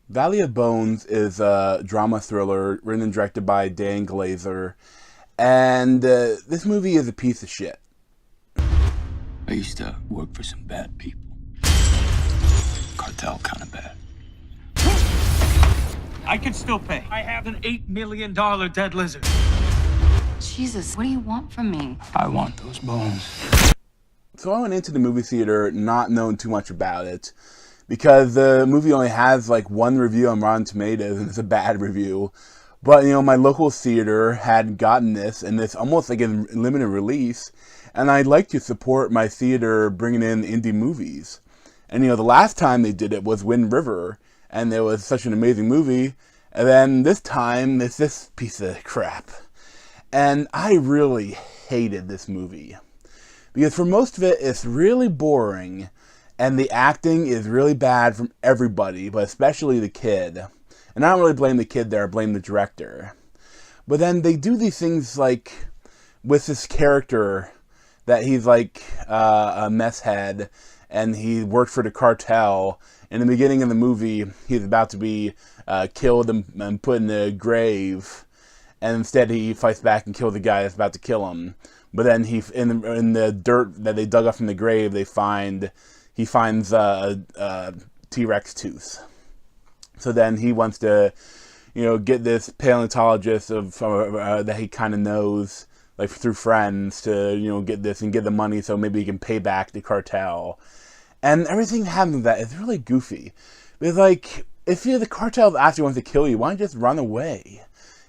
Valley of Bones is a drama thriller written and directed by Dan Glazer, and this movie is a piece of shit. I used to work for some bad people. Cartel kind of bad. I can still pay. I have an $8 million dead lizard. Jesus, what do you want from me? I want those bones. So I went into the movie theater not knowing too much about it, because the movie only has like one review on Rotten Tomatoes, and it's a bad review. But, my local theater had gotten this, and it's almost like a limited release, and I'd like to support my theater bringing in indie movies. And, the last time they did it was Wind River, and it was such an amazing movie, and then this time, it's this piece of crap. And I really hated this movie, because for most of it, it's really boring, and the acting is really bad from everybody, but especially the kid. And I don't really blame the kid there, I blame the director. But then they do these things like, with this character, that he's like a mess head, and he worked for the cartel. In the beginning of the movie, he's about to be killed and put in a grave, and instead he fights back and kills the guy that's about to kill him. But then in the dirt that they dug up from the grave, he finds a T-Rex tooth. So then he wants to, get this paleontologist that he kind of knows, like through friends, to get this and get the money so maybe he can pay back the cartel. And everything that happens with that is really goofy. It's like, if the cartel actually wants to kill you, why don't you just run away?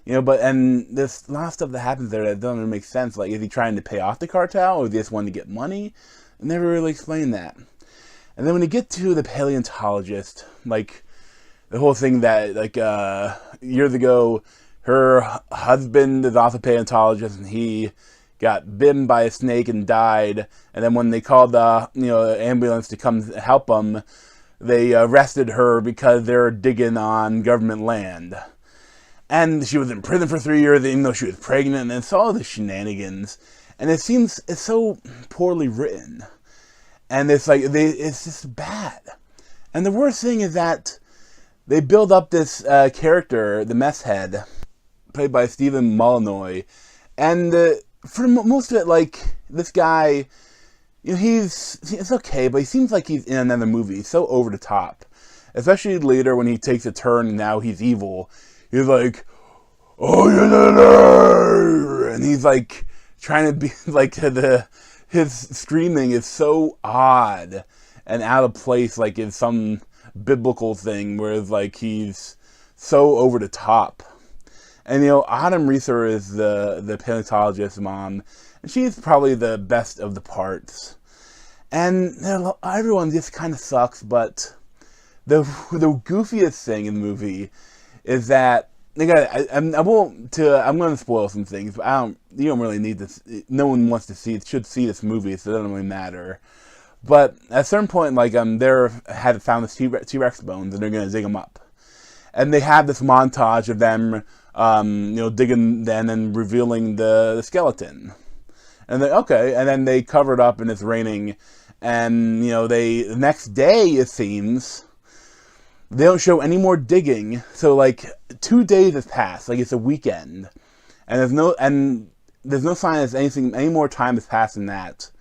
And there's a lot of stuff that happens there that doesn't really make sense. Like, is he trying to pay off the cartel, or is he just wanting to get money? I never really explained that. And then when you get to the paleontologist, like, the whole thing that, like, years ago, her husband is also a paleontologist, and he got bitten by a snake and died. And then when they called the, ambulance to come help him, they arrested her because they were digging on government land. And she was in prison for 3 years, even though she was pregnant, and it's all the shenanigans. And it's so poorly written. And it's like, it's just bad. And the worst thing is that they build up this character, the mess head, played by Stephen Molyneux. And for most of it, like, this guy, it's okay, but he seems like he's in another movie. He's so over the top. Especially later when he takes a turn and now he's evil. He's like, oh, yeah, and he's like trying to be like his screaming is so odd and out of place, like in some biblical thing, whereas like he's so over the top. And Autumn Reeser is the paleontologist mom, and she's probably the best of the parts. And everyone just kind of sucks, but the goofiest thing in the movie is that, again, I'm going to spoil some things, but you don't really need this. No one wants to should see this movie, so it doesn't really matter. But at a certain point, like, they had found this T-Rex bones, and they're going to dig them up. And they have this montage of them, digging then and revealing the skeleton. And then they cover it up, and it's raining. And, the next day, it seems, they don't show any more digging. So, like, 2 days have passed. Like, it's a weekend. And there's no sign that any more time has passed than that.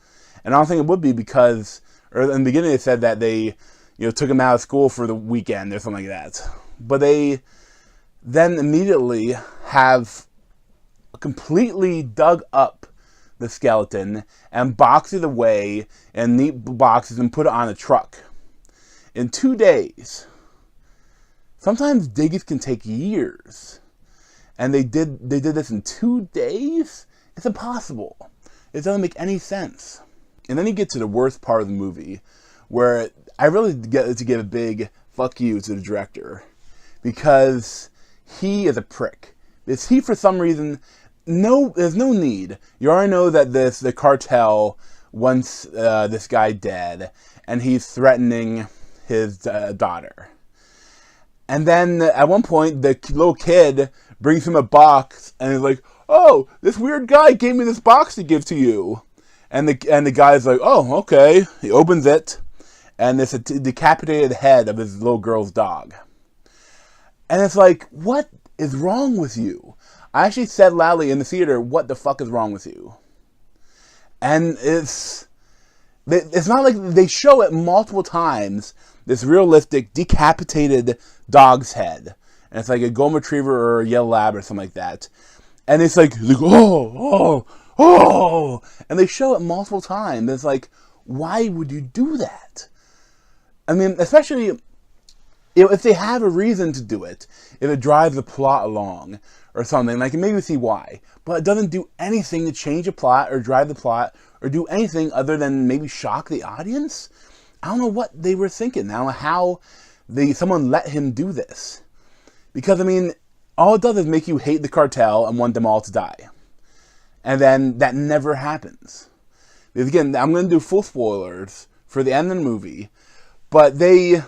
And I don't think it would be because, or in the beginning they said that they, took him out of school for the weekend or something like that. But they then immediately have completely dug up the skeleton and boxed it away in neat boxes and put it on a truck. In 2 days. Sometimes diggers can take years. And they did this in 2 days? It's impossible. It doesn't make any sense. And then you get to the worst part of the movie, where I really get to give a big fuck you to the director, because he is a prick. He, for some reason, there's no need. You already know that the cartel wants this guy dead, and he's threatening his daughter. And then at one point, the little kid brings him a box, and he's like, oh, this weird guy gave me this box to give to you. And the guy's like, oh, okay. He opens it, and it's a decapitated head of his little girl's dog. And it's like, what is wrong with you? I actually said loudly in the theater, what the fuck is wrong with you? And it's not like they show it multiple times, this realistic decapitated dog's head. And it's like a golden retriever or a yellow lab or something like that. And it's like oh. And they show it multiple times. It's like, why would you do that? I mean, especially if they have a reason to do it, if it drives the plot along or something, like maybe see why. But it doesn't do anything to change the plot or drive the plot or do anything other than maybe shock the audience. I don't know what they were thinking. I don't know how someone let him do this. Because, I mean, all it does is make you hate the cartel and want them all to die. And then that never happens. Because again, I'm going to do full spoilers for the end of the movie. But at the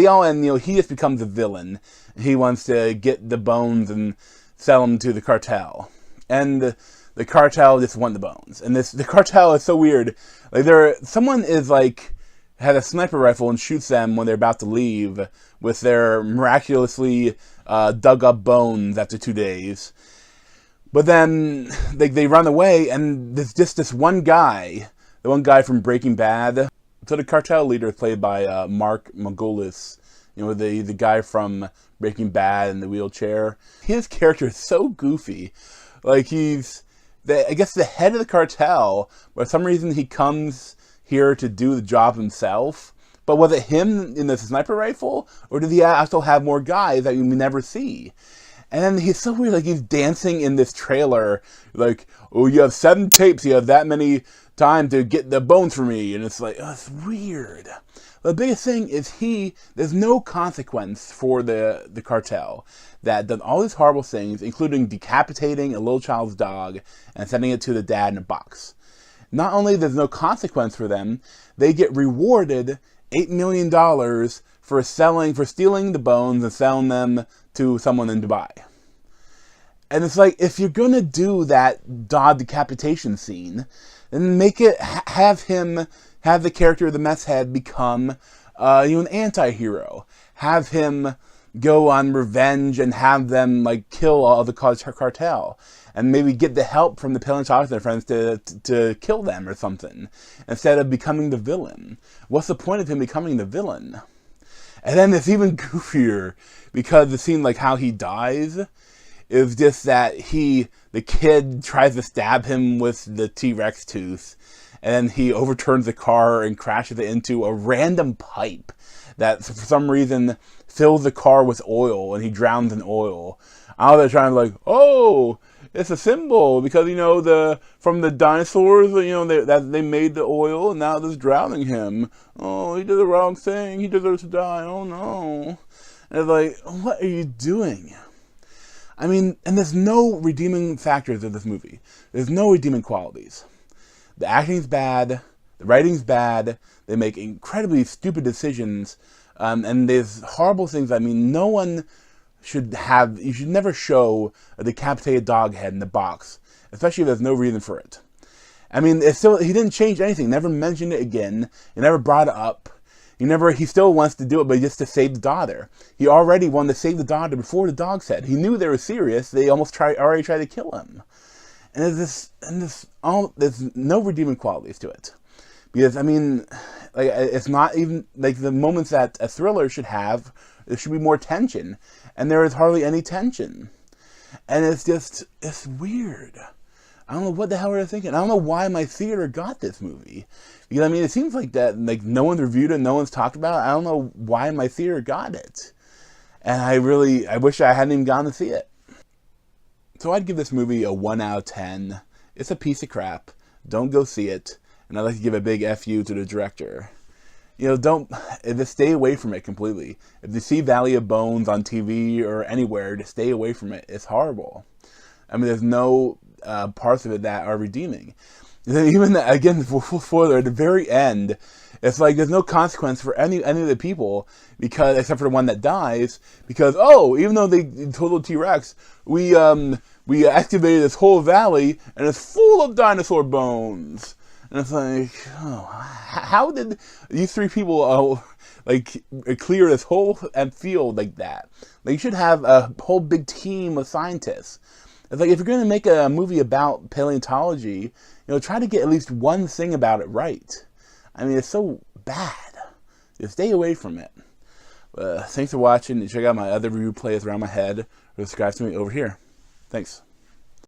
end, he just becomes a villain. He wants to get the bones and sell them to the cartel. And the cartel just want the bones. And the cartel is so weird. Like someone is like, has a sniper rifle and shoots them when they're about to leave with their miraculously dug up bones after 2 days. But then they run away, and there's just this one guy, the one guy from Breaking Bad. So the cartel leader is played by Mark Margolis, the guy from Breaking Bad in the wheelchair. His character is so goofy. Like he's, I guess, the head of the cartel, but for some reason he comes here to do the job himself. But was it him in the sniper rifle, or did he also have more guys that you never see? And then he's so weird, like he's dancing in this trailer, like, oh, you have 7 tapes, you have that many time to get the bones for me, and it's like, oh, it's weird. The biggest thing is there's no consequence for the cartel that done all these horrible things, including decapitating a little child's dog and sending it to the dad in a box. Not only there's no consequence for them, they get rewarded $8 million for stealing the bones and selling them to someone in Dubai. And it's like, if you're gonna do that dog decapitation scene, then make it have the character of the meth head become an anti-hero. Have him go on revenge and have them like kill all the cartel, and maybe get the help from the paleontologists and their friends to kill them or something, instead of becoming the villain. What's the point of him becoming the villain? And then it's even goofier, because the scene, like how he dies, is just that the kid tries to stab him with the T-Rex tooth, and then he overturns the car and crashes it into a random pipe that for some reason fills the car with oil, and he drowns in oil. Now they're trying to like, oh, it's a symbol because from the dinosaurs, they made the oil, and now they're drowning him. Oh, he did the wrong thing. He deserves to die. Oh no! And it's like, what are you doing? I mean, and there's no redeeming factors of this movie. There's no redeeming qualities. The acting's bad. The writing's bad. They make incredibly stupid decisions, and there's horrible things. I mean, you should never show a decapitated dog head in the box, especially if there's no reason for it. I mean, he didn't change anything, never mentioned it again, he never brought it up, he still wants to do it, but just to save the daughter. He already wanted to save the daughter before the dog's head. He knew they were serious, they already tried to kill him. And there's no redeeming qualities to it. Because, I mean, like, it's not even, like, the moments that a thriller should have, there should be more tension. And there is hardly any tension. And it's weird. I don't know what the hell they're thinking. I don't know why my theater got this movie. Because, I mean, it seems like that, like, no one's reviewed it, no one's talked about it. I don't know why my theater got it. And I wish I hadn't even gone to see it. So I'd give this movie a 1 out of 10. It's a piece of crap. Don't go see it. And I'd like to give a big FU to the director. Just stay away from it completely. If you see Valley of Bones on TV or anywhere, just stay away from it. It's horrible. I mean, there's no parts of it that are redeeming. And then even, again, full spoiler, at the very end, it's like there's no consequence for any of the people, except for the one that dies, because, even though they totaled T-Rex, we activated this whole valley, and it's full of dinosaur bones. And it's like, how did these 3 people like clear this whole field like that. Like, you should have a whole big team of scientists. It's like, if you're going to make a movie about paleontology, try to get at least one thing about it right. I mean, it's so bad. Just stay away from it. Thanks for watching. Check out my other review plays around my head. Or subscribe to me over here. Thanks.